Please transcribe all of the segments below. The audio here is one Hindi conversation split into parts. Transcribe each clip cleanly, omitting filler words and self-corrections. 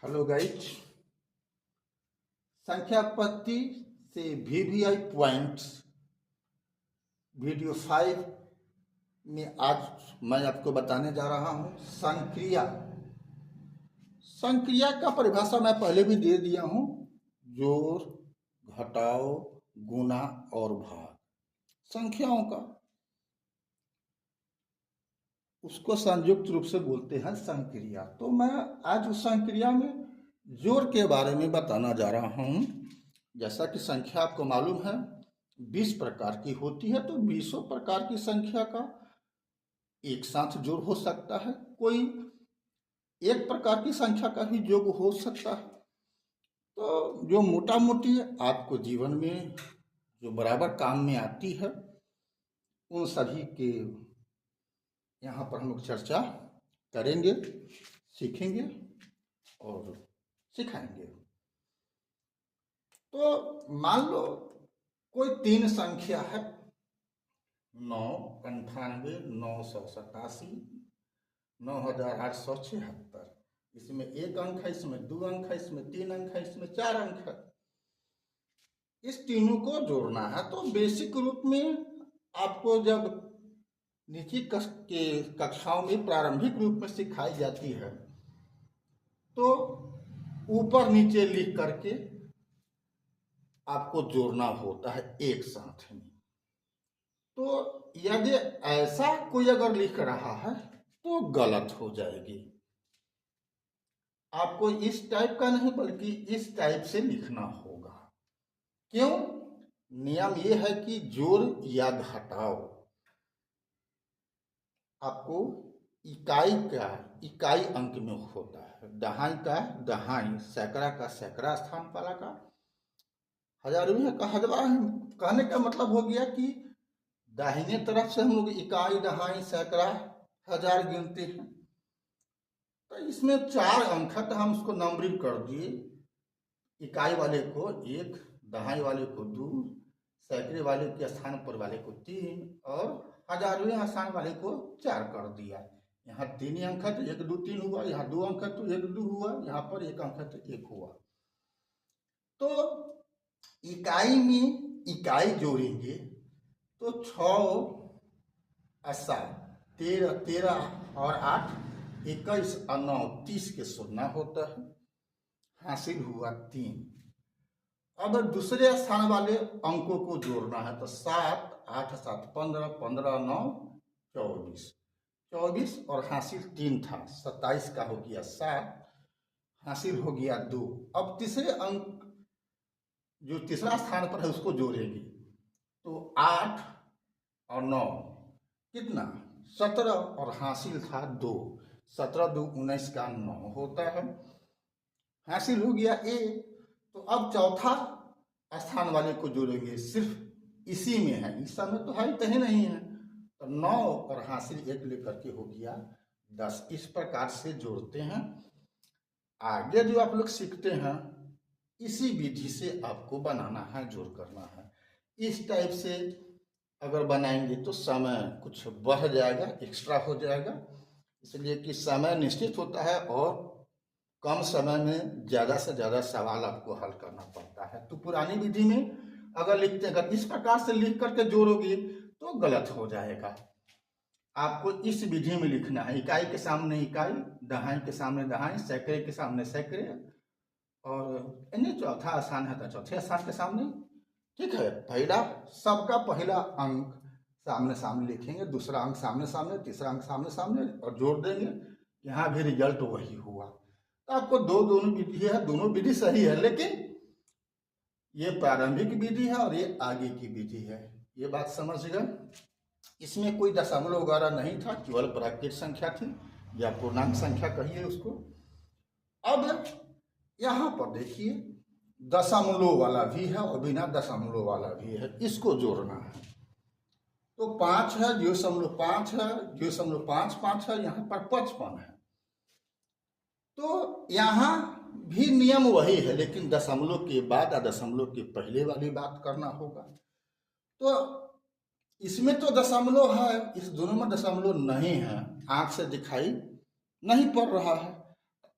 Hello guys. संख्या पत्ती से वीवीआई पॉइंट्स वीडियो 5 में आज मैं आपको बताने जा रहा हूं संक्रिया। संक्रिया का परिभाषा मैं पहले भी दे दिया हूं। जोड़, घटाव, गुना और भाग संख्याओं का, उसको संयुक्त रूप से बोलते हैं संक्रिया। तो मैं आज उस संक्रिया में जोड़ के बारे में बताना जा रहा हूं। जैसा कि संख्या आपको मालूम है 20 प्रकार की होती है, तो 20 प्रकार की संख्या का एक साथ जोड़ हो सकता है। कोई एक प्रकार की संख्या का भी जोड़ हो सकता है। तो जो मोटा मोटी आपको जीवन में जो बराबर काम में आती है उन सभी के यहाँ पर हम लोग चर्चा करेंगे, सीखेंगे और सिखाएंगे। तो मान लो कोई 3 संख्या है 9, 98, 987, 9876। इसमें 1 अंक है, इसमें 2 अंक है, इसमें 3 अंक है, इसमें 4 अंक है। इस तीनों को जोड़ना है। तो बेसिक रूप में आपको जब निजी के कक्षाओं में प्रारंभिक रूप में सिखाई जाती है तो ऊपर नीचे लिख करके आपको जोड़ना होता है एक साथ में। तो यदि ऐसा कोई अगर लिख रहा है तो गलत हो जाएगी। आपको इस टाइप का नहीं बल्कि इस टाइप से लिखना होगा। क्यों? नियम यह है कि जोड़ या घटाव आपको इकाई अंक में होता है। दहाई का दहाई, सैकड़ा का सैकड़ा स्थान वाला का, हजारवीं का हजारवां। कहने का मतलब हो गया कि दाहिने तरफ से हम लोग इकाई, दहाई, सैकड़ा, हजार गिनते हैं। तो इसमें 4 अंक है तो हम उसको नंबरिंग कर दिए। इकाई वाले को 1, दहाई वाले को 2, सैकड़े वाले के स्थान पर वाले को 3 और हजारवें स्थान वाले को 4 कर दिया। यहाँ 3 अंक है तो 1 2 3 हुआ, यहाँ 2 अंक है तो 1 2 हुआ, यहाँ पर 1 अंक है तो 1 हुआ। तो इकाई में इकाई जोड़ेंगे तो 6 ऐसा 13, 13 और 8 21 और 9 30 के सुनना होता है। हासिल हुआ 3। अब दूसरे स्थान वाले अंकों को जोड़ना है तो 7 8 7 15, 15 9 24, 24 और हासिल 3 था, 27 का हो गया 7, हासिल हो गया 2। अब तीसरे अंक जो तीसरा स्थान पर है उसको जोड़ेंगे तो 8 और 9 कितना 17 और हासिल था 2, 17 2 19 का 9 होता है, हासिल हो गया ए। तो अब चौथा स्थान वाले को जोड़ेंगे, सिर्फ इसी में है, इस समय तो है कहीं नहीं है। तो 9 और हासिल 1 लेकर के हो गया 10। इस प्रकार से जोड़ते हैं। आगे जो आप लोग सीखते हैं इसी विधि से आपको बनाना है, जोड़ करना है। इस टाइप से अगर बनाएंगे तो समय कुछ बढ़ जाएगा, एक्स्ट्रा हो जाएगा। इसलिए कि समय निश्चित होता है और कम समय में ज़्यादा से ज़्यादा सवाल आपको हल करना पड़ता है। तो पुरानी विधि में अगर लिखते हैं, अगर इस प्रकार से लिख करके जोड़ोगे तो गलत हो जाएगा। आपको इस विधि में लिखना है, इकाई के सामने इकाई, दहाई के सामने दहाई, सैकड़े के सामने सैकड़े, और यानी चौथा स्थान है तो चौथे स्थान के सामने। ठीक है, पहला सबका पहला अंक सामने सामने लिखेंगे, दूसरा अंक सामने सामने, तीसरा अंक सामने सामने और जोड़ देंगे। यहाँ भी रिजल्ट वही हुआ। तो आपको दोनों विधि है, दोनों विधि सही है, लेकिन ये प्रारंभिक विधि है और ये आगे की विधि है। ये बात समझ गए। इसमें कोई दशमलव वगैरह नहीं था, केवल प्राकृत संख्या थी या पूर्णांक संख्या कहिए उसको। अब यहाँ पर देखिए दशमलव वाला भी है और बिना दशमलव वाला भी है, इसको जोड़ना है। तो 5 है, 0.5 है, 0.55 है, यहाँ पर 55 है। तो यहाँ भी नियम वही है, लेकिन दशमलव के बाद या दशमलव के पहले वाली बात करना होगा। तो इसमें तो दशमलव है, इस दोनों में दशमलव नहीं है, आंख से दिखाई नहीं पड़ रहा है।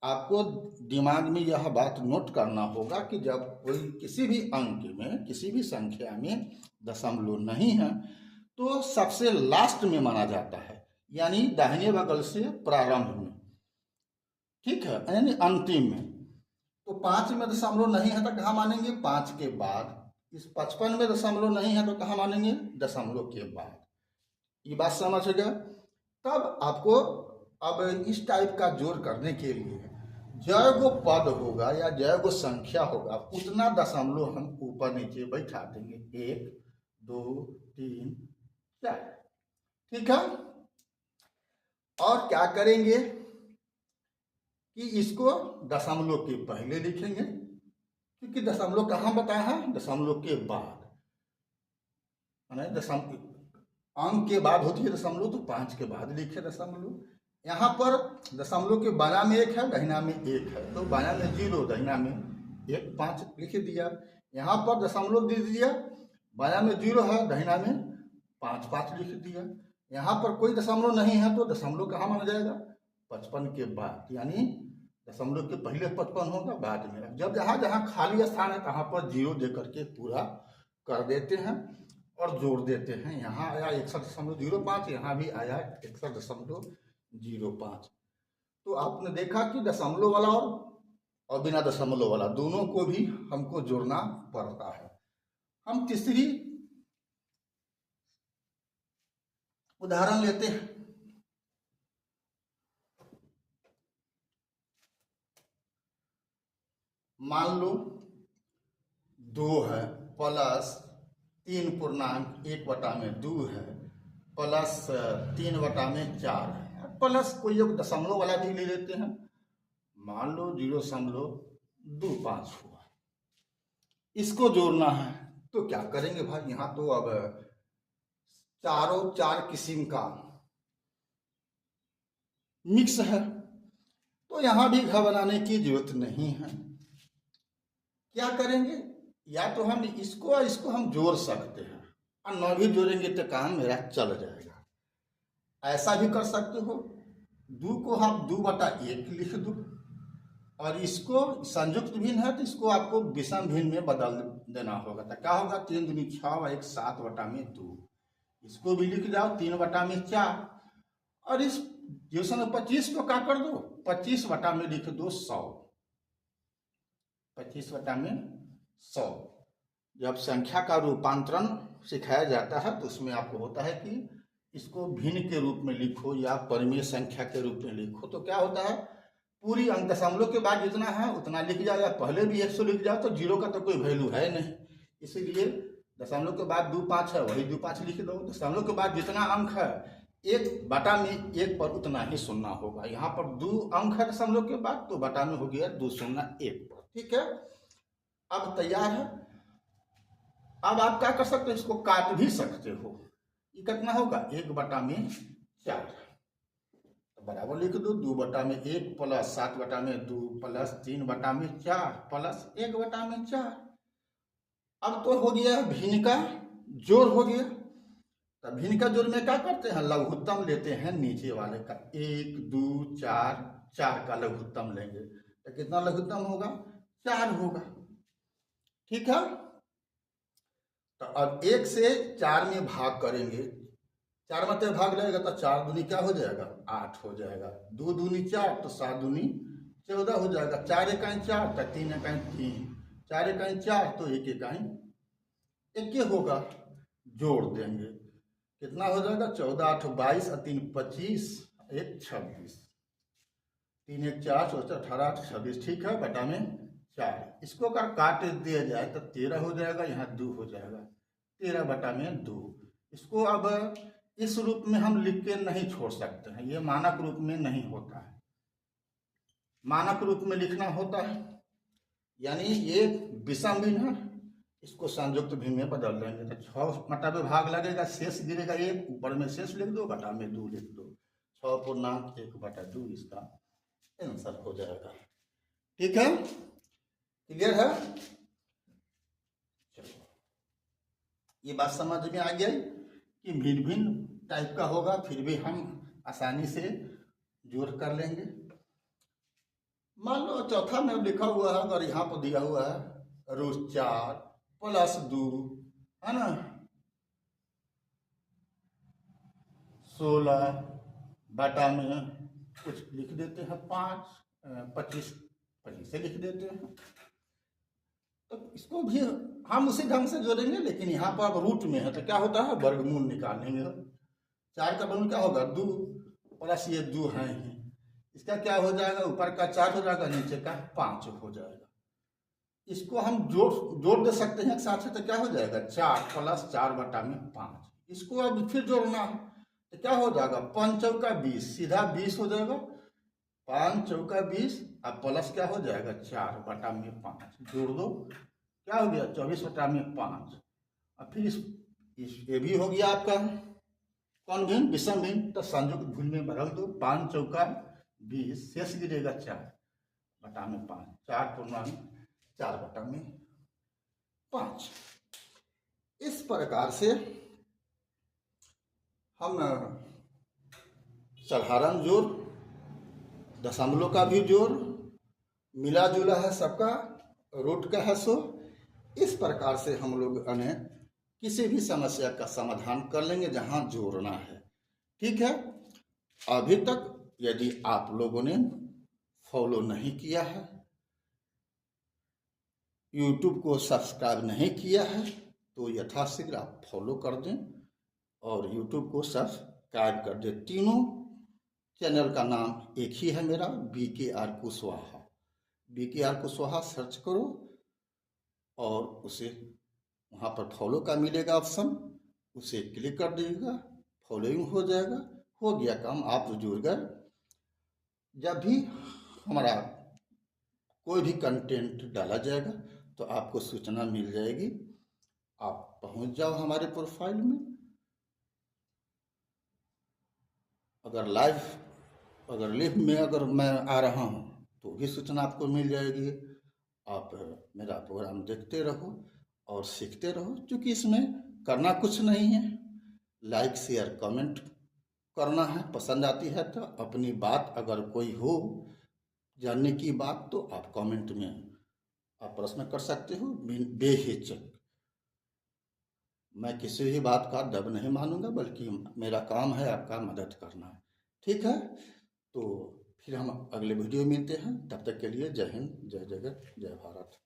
आपको दिमाग में यह बात नोट करना होगा कि जब कोई किसी भी अंक में, किसी भी संख्या में दशमलव नहीं है तो सबसे लास्ट में माना जाता है, यानी दाहिने बगल से प्रारंभ में, ठीक है, यानी अंतिम में। तो 5 में दशमलव नहीं है तो कहाँ मानेंगे? 5 के बाद। इस 55 में दशमलव नहीं है तो कहाँ मानेंगे? दशमलव के बाद। ये बात समझ गए? तब आपको अब इस टाइप का जोड़ करने के लिए जय गो पद होगा या जय गो संख्या होगा उतना दशमलव हम ऊपर नीचे बैठा देंगे, 1 2 3 4, ठीक है। और क्या करेंगे कि इसको दशमलव के पहले लिखेंगे, क्योंकि दशमलव कहाँ बताया है? दशमलव के बाद, अंक के बाद होती है दशमलव, तो 5 के बाद लिखे दशमलव। यहाँ पर दशमलव के बाया में 1 है, दहिना में 1 है, तो बाया में 0, दहिना में 1, 5 लिख दिया। यहाँ पर दशमलव दे दिया, बाया में 0 है, दहिना में 5, 5 लिख दिया। यहाँ पर कोई दशमलव नहीं है तो दशमलव कहाँ माना जाएगा? 55 के बाद, यानी दशमलव के पहले 55 होगा, बाद में। जब जहाँ जहाँ खाली स्थान है तहाँ पर 0 दे करके पूरा कर देते हैं और जोड़ देते हैं। यहाँ आया 61.05, यहाँ भी आया 61.05। तो आपने देखा कि दशमलव वाला और बिना दशमलव वाला दोनों को भी हमको जोड़ना पड़ता है। हम तीसरी उदाहरण लेते हैं। मान लो 2 है प्लस 3.1/2 है प्लस 3/4 है, प्लस कोई एक दशमलव वाला भी ले लेते हैं। मान लो 0.25 हुआ, इसको जोड़ना है तो क्या करेंगे भाई? यहाँ तो अब चारों 4 किस्म का मिक्स है, तो यहाँ भी घबराने की जरूरत नहीं है। क्या करेंगे? या तो हम इसको हम जोड़ सकते हैं और न भी जोड़ेंगे तो काम मेरा चल जाएगा। ऐसा भी कर सकते हो, 2 को आप 2/1 लिख दो, और इसको संयुक्त भिन्न है तो इसको आपको विषम भिन्न में बदल देना होगा। तो क्या होगा? 3 दूनी 6 और 1 7/2। इसको भी लिख जाओ 3/4, और इस 25 को क्या कर दो? 25 लिख दो 100, 25/100। जब संख्या का रूपांतरण सिखाया जाता है तो उसमें आपको होता है कि इसको भिन्न के रूप में लिखो या परिमेय संख्या के रूप में लिखो। तो क्या होता है? पूरी अंक दशमलव के बाद जितना है उतना लिख जाओ, या पहले भी 100 लिख जाओ, तो 0 का तो कोई वैल्यू है नहीं, इसीलिए दशमलव के बाद 2-5 है, वही 2-5 लिख दो। दशमलव के बाद जितना अंक है 1/1 पर उतना ही सुनना होगा। यहाँ पर 2 अंक है दशमलव के बाद, तो बटा में हो गया 201 पर, ठीक है। अब तैयार है। अब आप क्या कर सकते हो? इसको काट भी सकते हो। ये कितना होगा? 1/4, बराबर लिख दो 2/1 प्लस 7/2 प्लस 3/4 प्लस 1/4। अब तो हो गया भिन्न का जोड़ हो गया। तब भिन्न का जोड़ में क्या करते हैं? लघुत्तम लेते हैं नीचे वाले का, 1 2 4, 4 का लघुत्तम लेंगे तो कितना लघुत्तम होगा? 4 होगा, ठीक है। तो अब 1 से 4 में भाग करेंगे, 4 में भाग लगेगा तो 4 दूनी क्या हो जाएगा? 8 हो जाएगा। 2 दूनी 4 तो 7 दूनी 14 हो जाएगा। 4 इकाई 4 तो 3 इकाई 3, 4 इकाई 4 तो 1 इकाई 1 होगा। जोड़ देंगे, कितना हो जाएगा? 14 8 22 और 3 25, 1 26, 3 1 4 14 18 8 26, ठीक है, बटा में 4। इसको अगर काट दिया जाए तो 13 हो जाएगा, यहाँ 2 हो जाएगा, 13/2। इसको अब इस रूप में हम लिख के नहीं छोड़ सकते हैं, ये मानक रूप में नहीं होता है। मानक रूप में लिखना होता है, यानी ये विषम भिन्न है, इसको संयुक्त भिन्न में बदल देंगे तो 6 बटा में भाग लगेगा, शेष गिरेगा 1, ऊपर में शेष लिख दो, बटा में 2 लिख दो, 6/1/2 इसका आंसर हो जाएगा, ठीक है। क्लियर है? चलो, ये बात समझ में आ गई कि भिन्न भिन्न टाइप का होगा, फिर भी हम आसानी से जोड़ कर लेंगे। मान लो चौथा में लिखा हुआ है, अगर यहाँ पर दिया हुआ है रूट 4 प्लस 2, है ना, 16 बटा में कुछ लिख देते हैं 5, 25 25 से लिख देते हैं। तो इसको भी हम उसी ढंग से जोड़ेंगे, लेकिन यहाँ पर अब रूट में है तो क्या होता है, वर्गमूल निकालेंगे। 4 का वर्गमूल क्या होगा, 2 प्लस ये 2 है ही, इसका क्या हो जाएगा, ऊपर का 4 हो जाएगा, नीचे का 5 हो जाएगा। इसको हम जोड़ दे सकते हैं एक साथ है, तो क्या हो जाएगा 4 प्लस 4 बटा में 5। इसको अब फिर जोड़ना है तो क्या हो जाएगा, 5 चौका 20, सीधा 20 हो जाएगा, 5 चौका 20 अब प्लस क्या हो जाएगा 4 बटा में 5, जोड़ दो क्या हो गया 24 बटा में 5। अब फिर इस ये भी हो गया आपका कौन भिन्न, विषम भिन्न, तो संयुक्त भिन्न में बदल दो, 5 चौका 20, शेष गिरेगा 4 बटा में 5, 4 पूर्णा में 4 बटा में 5। इस प्रकार से हम साधारण जोड़, दशमलव का भी जोड़, मिला जुला है सबका, रूट का है सो, इस प्रकार से हम लोग किसी भी समस्या का समाधान कर लेंगे जहां जोड़ना है। ठीक है, अभी तक यदि आप लोगों ने फॉलो नहीं किया है, यूट्यूब को सब्सक्राइब नहीं किया है, तो यथाशीघ्र आप फॉलो कर दें और यूट्यूब को सब्सक्राइब कर दें। तीनों चैनल का नाम एक ही है मेरा, BKR Kushwaha. BKR Kushwaha search करो और उसे वहाँ पर फॉलो का मिलेगा ऑप्शन, उसे क्लिक कर दीजिएगा, फॉलोइंग हो जाएगा, हो गया काम, आप जुड़ गए। जब भी हमारा कोई भी कंटेंट डाला जाएगा तो आपको सूचना मिल जाएगी, आप पहुंच जाओ हमारे प्रोफाइल में। अगर लिव में अगर मैं आ रहा हूं तो भी सूचना आपको मिल जाएगी। आप मेरा प्रोग्राम देखते रहो और सीखते रहो, क्योंकि इसमें करना कुछ नहीं है, लाइक शेयर कमेंट करना है, पसंद आती है तो अपनी बात अगर कोई हो जानने की बात तो आप कमेंट में आप प्रश्न कर सकते हो बेहिचक। मैं किसी भी बात का दब नहीं मानूंगा, बल्कि मेरा काम है आपका मदद करना। ठीक है, तो फिर हम अगले वीडियो मिलते हैं, तब तक के लिए जय हिंद, जय जगत, जय भारत।